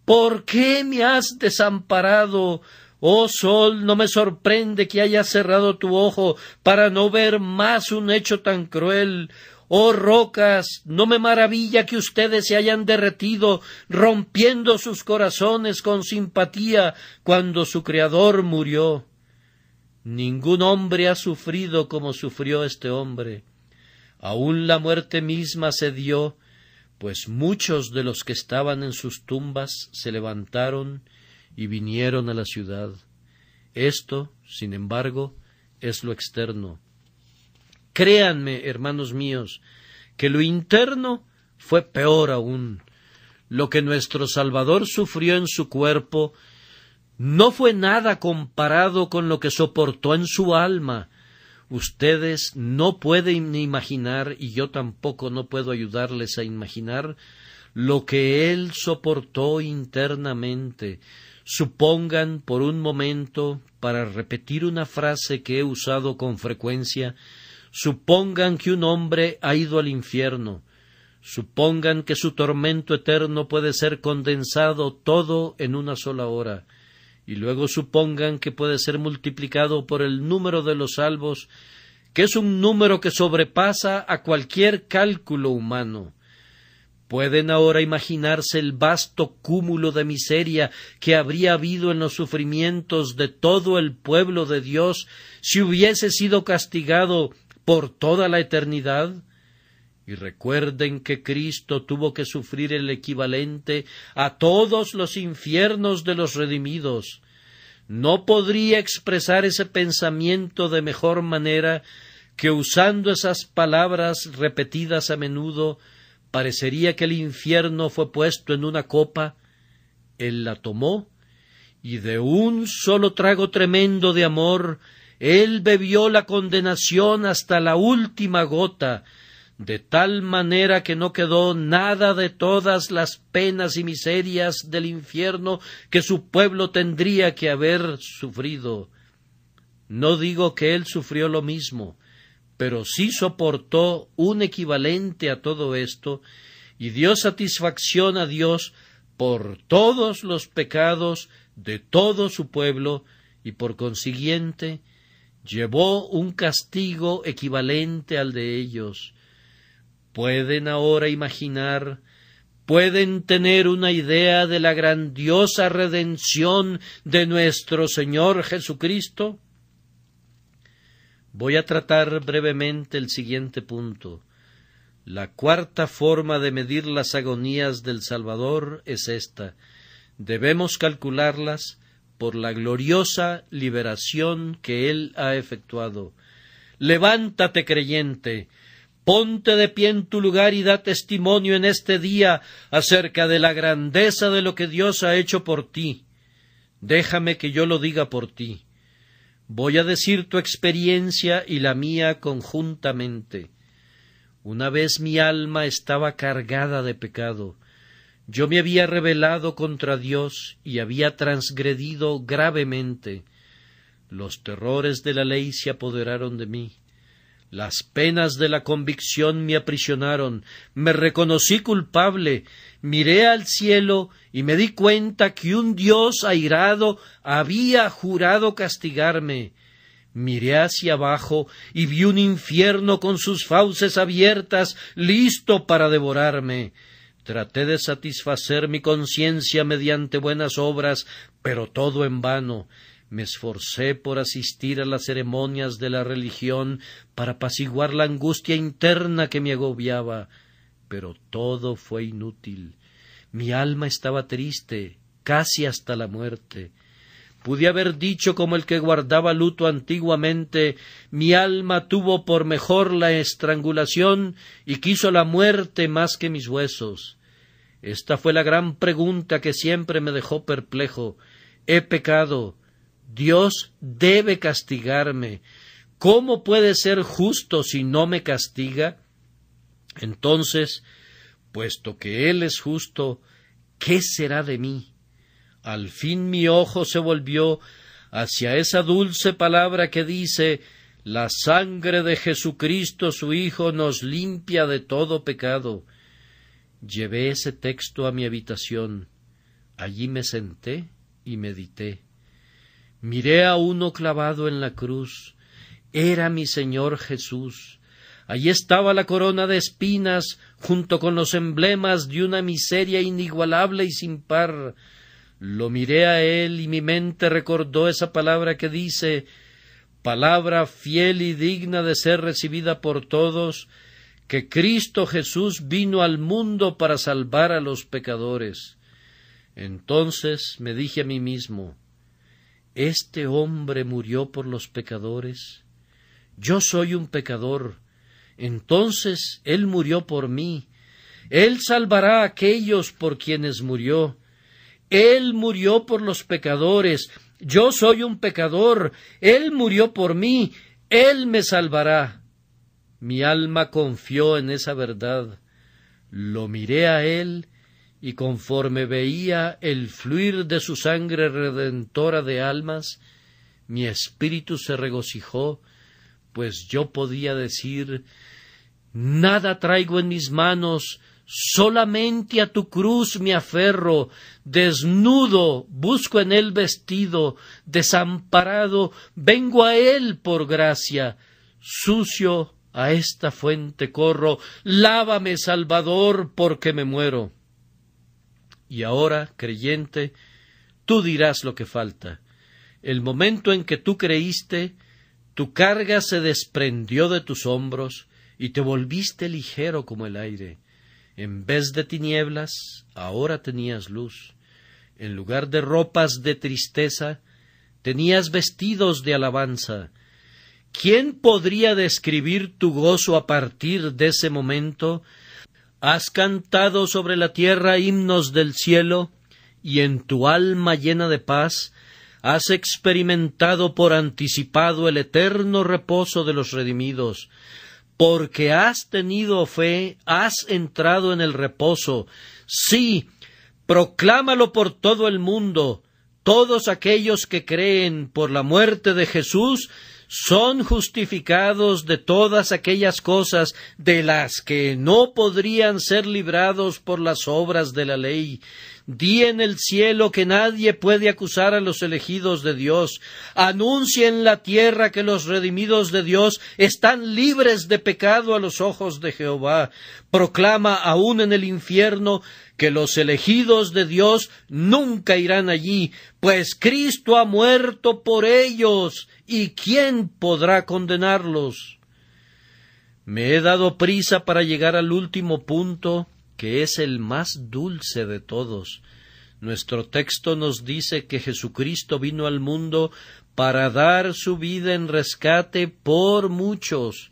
¿por qué me has desamparado? Oh sol, no me sorprende que hayas cerrado tu ojo para no ver más un hecho tan cruel. Oh rocas, no me maravilla que ustedes se hayan derretido, rompiendo sus corazones con simpatía cuando su Creador murió. Ningún hombre ha sufrido como sufrió este hombre. Aún la muerte misma cedió, pues muchos de los que estaban en sus tumbas se levantaron y vinieron a la ciudad. Esto, sin embargo, es lo externo. Créanme, hermanos míos, que lo interno fue peor aún. Lo que nuestro Salvador sufrió en su cuerpo no fue nada comparado con lo que soportó en su alma. Ustedes no pueden imaginar, y yo tampoco no puedo ayudarles a imaginar, lo que él soportó internamente. Supongan por un momento, para repetir una frase que he usado con frecuencia, supongan que un hombre ha ido al infierno. Supongan que su tormento eterno puede ser condensado todo en una sola hora. Y luego supongan que puede ser multiplicado por el número de los salvos, que es un número que sobrepasa a cualquier cálculo humano. ¿Pueden ahora imaginarse el vasto cúmulo de miseria que habría habido en los sufrimientos de todo el pueblo de Dios si hubiese sido castigado por toda la eternidad? Y recuerden que Cristo tuvo que sufrir el equivalente a todos los infiernos de los redimidos. No podría expresar ese pensamiento de mejor manera que usando esas palabras repetidas a menudo. Parecería que el infierno fue puesto en una copa. Él la tomó y de un solo trago tremendo de amor, él bebió la condenación hasta la última gota, de tal manera que no quedó nada de todas las penas y miserias del infierno que su pueblo tendría que haber sufrido. No digo que él sufrió lo mismo, pero sí soportó un equivalente a todo esto, y dio satisfacción a Dios por todos los pecados de todo su pueblo, y por consiguiente llevó un castigo equivalente al de ellos. ¿Pueden ahora imaginar, pueden tener una idea de la grandiosa redención de nuestro Señor Jesucristo? Voy a tratar brevemente el siguiente punto. La cuarta forma de medir las agonías del Salvador es esta. Debemos calcularlas por la gloriosa liberación que Él ha efectuado. Levántate, creyente, ponte de pie en tu lugar y da testimonio en este día acerca de la grandeza de lo que Dios ha hecho por ti. Déjame que yo lo diga por ti. Voy a decir tu experiencia y la mía conjuntamente. Una vez mi alma estaba cargada de pecado. Yo me había rebelado contra Dios y había transgredido gravemente. Los terrores de la ley se apoderaron de mí. Las penas de la convicción me aprisionaron. Me reconocí culpable. Miré al cielo y me di cuenta que un Dios airado había jurado castigarme. Miré hacia abajo y vi un infierno con sus fauces abiertas, listo para devorarme. Traté de satisfacer mi conciencia mediante buenas obras, pero todo en vano. Me esforcé por asistir a las ceremonias de la religión para apaciguar la angustia interna que me agobiaba, pero todo fue inútil. Mi alma estaba triste, casi hasta la muerte. Pude haber dicho como el que guardaba luto antiguamente: mi alma tuvo por mejor la estrangulación y quiso la muerte más que mis huesos. Esta fue la gran pregunta que siempre me dejó perplejo. He pecado. Dios debe castigarme. ¿Cómo puede ser justo si no me castiga? Entonces, puesto que Él es justo, ¿qué será de mí? Al fin mi ojo se volvió hacia esa dulce palabra que dice: la sangre de Jesucristo su Hijo nos limpia de todo pecado. Llevé ese texto a mi habitación. Allí me senté y medité. Miré a uno clavado en la cruz. Era mi Señor Jesús. Allí estaba la corona de espinas, junto con los emblemas de una miseria inigualable y sin par. Lo miré a él y mi mente recordó esa palabra que dice, palabra fiel y digna de ser recibida por todos, que Cristo Jesús vino al mundo para salvar a los pecadores. Entonces me dije a mí mismo, ¿este hombre murió por los pecadores? Yo soy un pecador, entonces Él murió por mí. Él salvará a aquellos por quienes murió. Él murió por los pecadores. Yo soy un pecador. Él murió por mí. Él me salvará. Mi alma confió en esa verdad. Lo miré a Él, y conforme veía el fluir de su sangre redentora de almas, mi espíritu se regocijó, pues yo podía decir, nada traigo en mis manos, solamente a tu cruz me aferro, desnudo busco en él vestido, desamparado vengo a él por gracia, sucio a esta fuente corro, lávame, Salvador, porque me muero. Y ahora, creyente, tú dirás lo que falta. El momento en que tú creíste, tu carga se desprendió de tus hombros y te volviste ligero como el aire. En vez de tinieblas, ahora tenías luz. En lugar de ropas de tristeza, tenías vestidos de alabanza. ¿Quién podría describir tu gozo a partir de ese momento? Has cantado sobre la tierra himnos del cielo, y en tu alma llena de paz has experimentado por anticipado el eterno reposo de los redimidos. Porque has tenido fe, has entrado en el reposo. Sí, proclámalo por todo el mundo. Todos aquellos que creen por la muerte de Jesús son justificados de todas aquellas cosas de las que no podrían ser librados por las obras de la ley. Di en el cielo que nadie puede acusar a los elegidos de Dios. Anuncia en la tierra que los redimidos de Dios están libres de pecado a los ojos de Jehová. Proclama aún en el infierno que los elegidos de Dios nunca irán allí, pues Cristo ha muerto por ellos, ¿y quién podrá condenarlos? Me he dado prisa para llegar al último punto, que es el más dulce de todos. Nuestro texto nos dice que Jesucristo vino al mundo para dar su vida en rescate por muchos.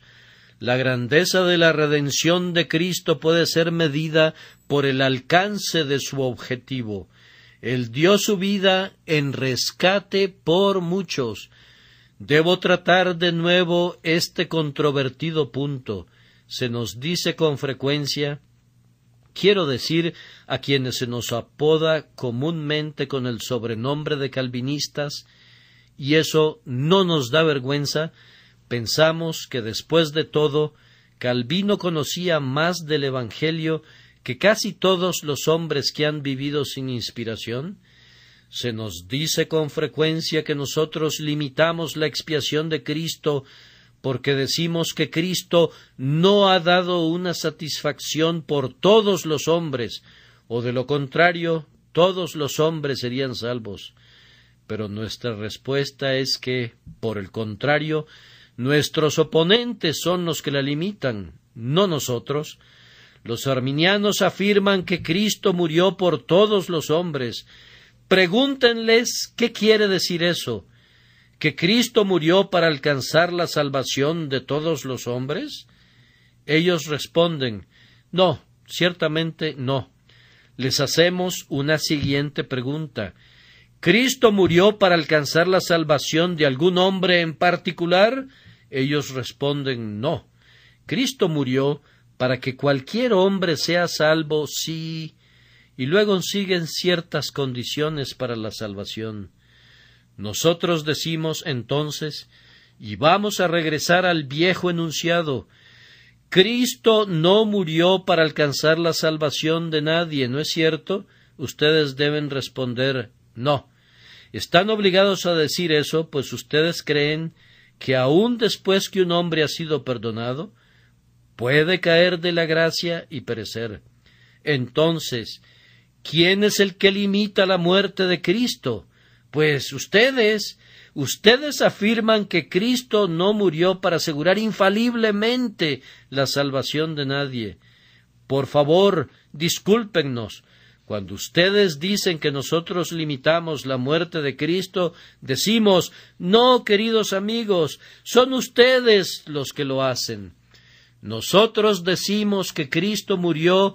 La grandeza de la redención de Cristo puede ser medida por el alcance de su objetivo. Él dio su vida en rescate por muchos. Debo tratar de nuevo este controvertido punto. Se nos dice con frecuencia, quiero decir a quienes se nos apoda comúnmente con el sobrenombre de calvinistas, y eso no nos da vergüenza. Pensamos que después de todo, Calvino conocía más del Evangelio que casi todos los hombres que han vivido sin inspiración. Se nos dice con frecuencia que nosotros limitamos la expiación de Cristo porque decimos que Cristo no ha dado una satisfacción por todos los hombres, o de lo contrario, todos los hombres serían salvos. Pero nuestra respuesta es que, por el contrario, nuestros oponentes son los que la limitan, no nosotros. Los arminianos afirman que Cristo murió por todos los hombres. Pregúntenles qué quiere decir eso. ¿Que Cristo murió para alcanzar la salvación de todos los hombres? Ellos responden, no, ciertamente no. Les hacemos una siguiente pregunta. ¿Cristo murió para alcanzar la salvación de algún hombre en particular? Ellos responden, no. Cristo murió para que cualquier hombre sea salvo, sí, y luego siguen ciertas condiciones para la salvación. Nosotros decimos entonces, y vamos a regresar al viejo enunciado, Cristo no murió para alcanzar la salvación de nadie, ¿no es cierto? Ustedes deben responder, no. Están obligados a decir eso, pues ustedes creen que aun después que un hombre ha sido perdonado, puede caer de la gracia y perecer. Entonces, ¿quién es el que limita la muerte de Cristo? Pues ustedes afirman que Cristo no murió para asegurar infaliblemente la salvación de nadie. Por favor, discúlpennos. Cuando ustedes dicen que nosotros limitamos la muerte de Cristo, decimos, no, queridos amigos, son ustedes los que lo hacen. Nosotros decimos que Cristo murió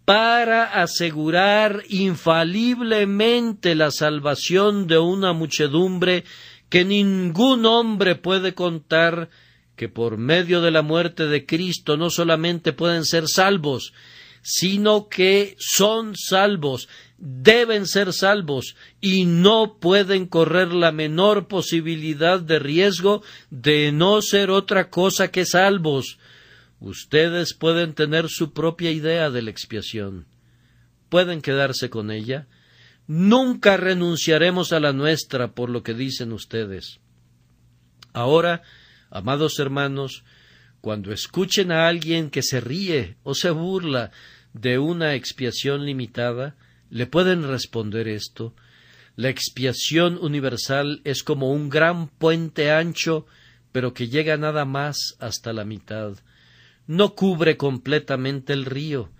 para asegurar infaliblemente la salvación de una muchedumbre que ningún hombre puede contar, que por medio de la muerte de Cristo no solamente pueden ser salvos, sino que son salvos, deben ser salvos, y no pueden correr la menor posibilidad de riesgo de no ser otra cosa que salvos. Ustedes pueden tener su propia idea de la expiación. Pueden quedarse con ella. Nunca renunciaremos a la nuestra por lo que dicen ustedes. Ahora, amados hermanos, cuando escuchen a alguien que se ríe o se burla de una expiación limitada, le pueden responder esto. La expiación universal es como un gran puente ancho, pero que llega nada más hasta la mitad. No cubre completamente el río,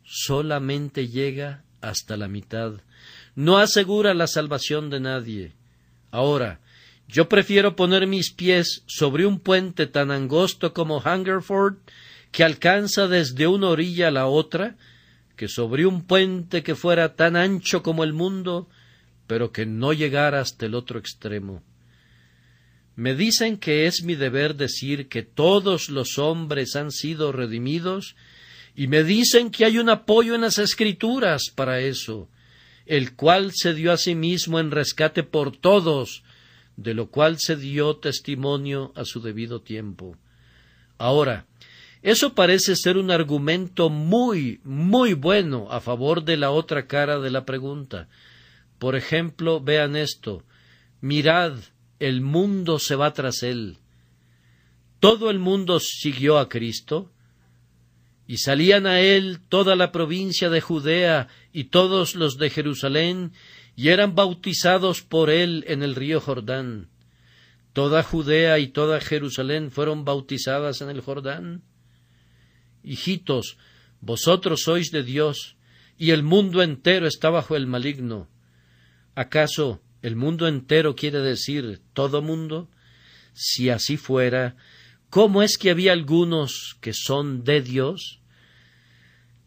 solamente llega hasta la mitad. No asegura la salvación de nadie. Ahora, yo prefiero poner mis pies sobre un puente tan angosto como Hungerford, que alcanza desde una orilla a la otra, que sobre un puente que fuera tan ancho como el mundo, pero que no llegara hasta el otro extremo. Me dicen que es mi deber decir que todos los hombres han sido redimidos, y me dicen que hay un apoyo en las Escrituras para eso, el cual se dio a sí mismo en rescate por todos, de lo cual se dio testimonio a su debido tiempo. Ahora, eso parece ser un argumento muy, muy bueno a favor de la otra cara de la pregunta. Por ejemplo, vean esto, mirad, el mundo se va tras él. Todo el mundo siguió a Cristo, y salían a él toda la provincia de Judea y todos los de Jerusalén, y eran bautizados por él en el río Jordán. Toda Judea y toda Jerusalén fueron bautizadas en el Jordán. Hijitos, vosotros sois de Dios, y el mundo entero está bajo el maligno. ¿Acaso el mundo entero quiere decir todo mundo? Si así fuera, ¿cómo es que había algunos que son de Dios?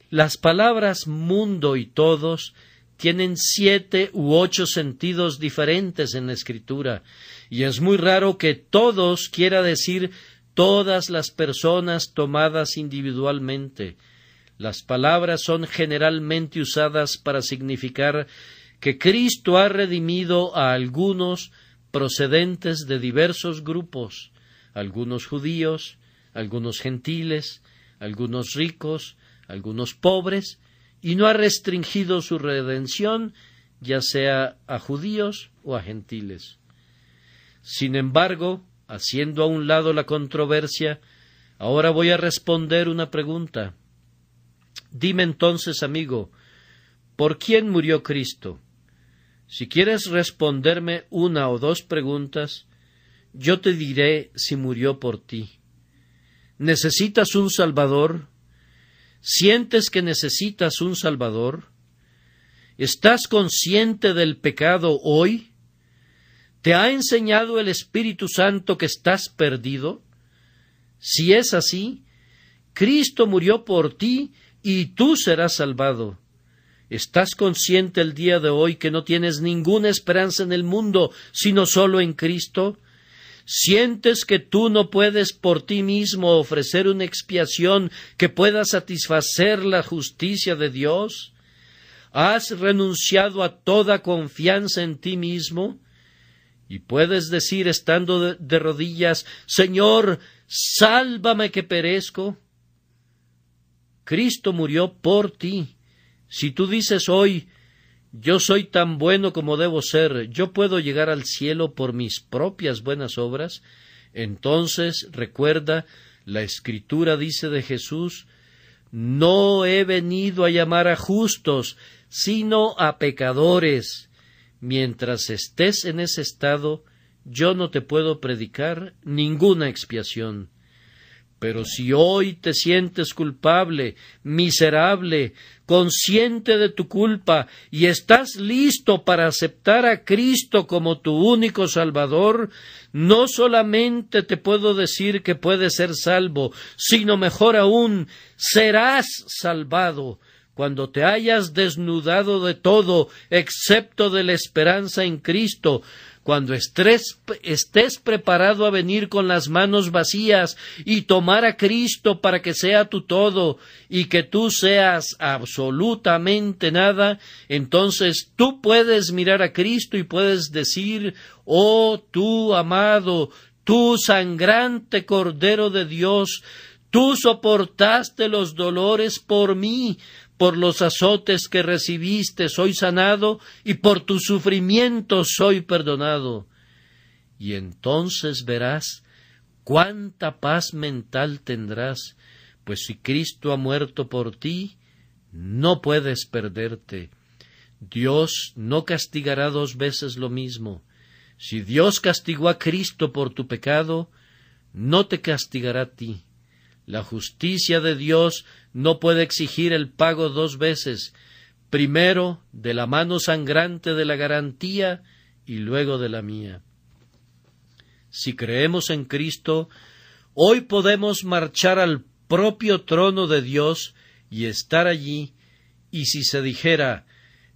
Las palabras mundo y todos tienen 7 u 8 sentidos diferentes en la Escritura, y es muy raro que todos quiera decir todas las personas tomadas individualmente. Las palabras son generalmente usadas para significar que Cristo ha redimido a algunos procedentes de diversos grupos, algunos judíos, algunos gentiles, algunos ricos, algunos pobres, y no ha restringido su redención ya sea a judíos o a gentiles. Sin embargo, haciendo a un lado la controversia, ahora voy a responder una pregunta. Dime entonces, amigo, ¿por quién murió Cristo? Si quieres responderme una o dos preguntas, yo te diré si murió por ti. ¿Necesitas un Salvador? ¿Sientes que necesitas un Salvador? ¿Estás consciente del pecado hoy? ¿Te ha enseñado el Espíritu Santo que estás perdido? Si es así, Cristo murió por ti y tú serás salvado. ¿Estás consciente el día de hoy que no tienes ninguna esperanza en el mundo, sino solo en Cristo? ¿Sientes que tú no puedes por ti mismo ofrecer una expiación que pueda satisfacer la justicia de Dios? ¿Has renunciado a toda confianza en ti mismo? Y puedes decir estando de rodillas, Señor, sálvame que perezco. Cristo murió por ti. Si tú dices hoy, yo soy tan bueno como debo ser, yo puedo llegar al cielo por mis propias buenas obras, entonces recuerda, la Escritura dice de Jesús, no he venido a llamar a justos, sino a pecadores. Mientras estés en ese estado, yo no te puedo predicar ninguna expiación. Pero si hoy te sientes culpable, miserable, consciente de tu culpa, y estás listo para aceptar a Cristo como tu único Salvador, no solamente te puedo decir que puedes ser salvo, sino mejor aún, serás salvado. Cuando te hayas desnudado de todo, excepto de la esperanza en Cristo, cuando estés preparado a venir con las manos vacías y tomar a Cristo para que sea tu todo y que tú seas absolutamente nada, entonces tú puedes mirar a Cristo y puedes decir, oh tú amado, tú sangrante Cordero de Dios, tú soportaste los dolores por mí, por los azotes que recibiste soy sanado, y por tus sufrimientos soy perdonado. Y entonces verás cuánta paz mental tendrás, pues si Cristo ha muerto por ti, no puedes perderte. Dios no castigará dos veces lo mismo. Si Dios castigó a Cristo por tu pecado, no te castigará a ti. La justicia de Dios no puede exigir el pago dos veces, primero de la mano sangrante de la garantía y luego de la mía. Si creemos en Cristo, hoy podemos marchar al propio trono de Dios y estar allí, y si se dijera,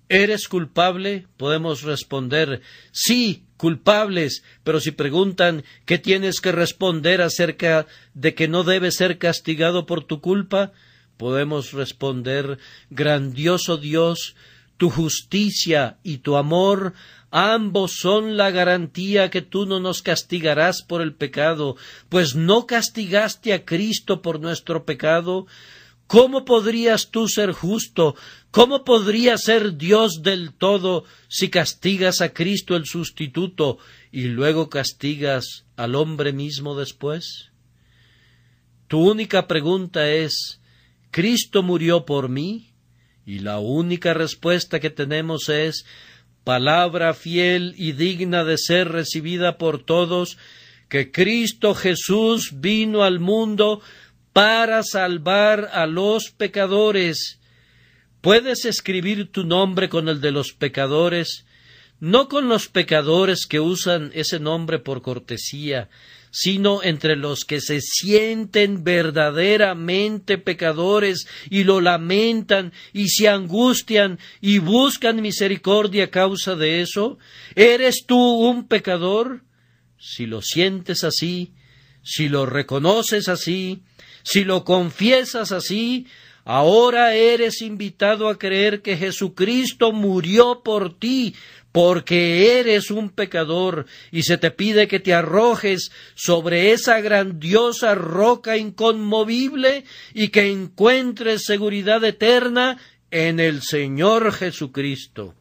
¿eres culpable?, podemos responder, sí, culpables, pero si preguntan ¿qué tienes que responder acerca de que no debes ser castigado por tu culpa?, podemos responder, grandioso Dios, tu justicia y tu amor, ambos son la garantía que tú no nos castigarás por el pecado, pues no castigaste a Cristo por nuestro pecado. ¿Cómo podrías tú ser justo? ¿Cómo podrías ser Dios del todo si castigas a Cristo el sustituto y luego castigas al hombre mismo después? Tu única pregunta es, ¿Cristo murió por mí? Y la única respuesta que tenemos es, palabra fiel y digna de ser recibida por todos, que Cristo Jesús vino al mundo para salvar a los pecadores. Puedes escribir tu nombre con el de los pecadores, no con los pecadores que usan ese nombre por cortesía, sino entre los que se sienten verdaderamente pecadores y lo lamentan y se angustian y buscan misericordia a causa de eso. ¿Eres tú un pecador? Si lo sientes así, si lo reconoces así, si lo confiesas así, ahora eres invitado a creer que Jesucristo murió por ti, porque eres un pecador, y se te pide que te arrojes sobre esa grandiosa roca inconmovible y que encuentres seguridad eterna en el Señor Jesucristo.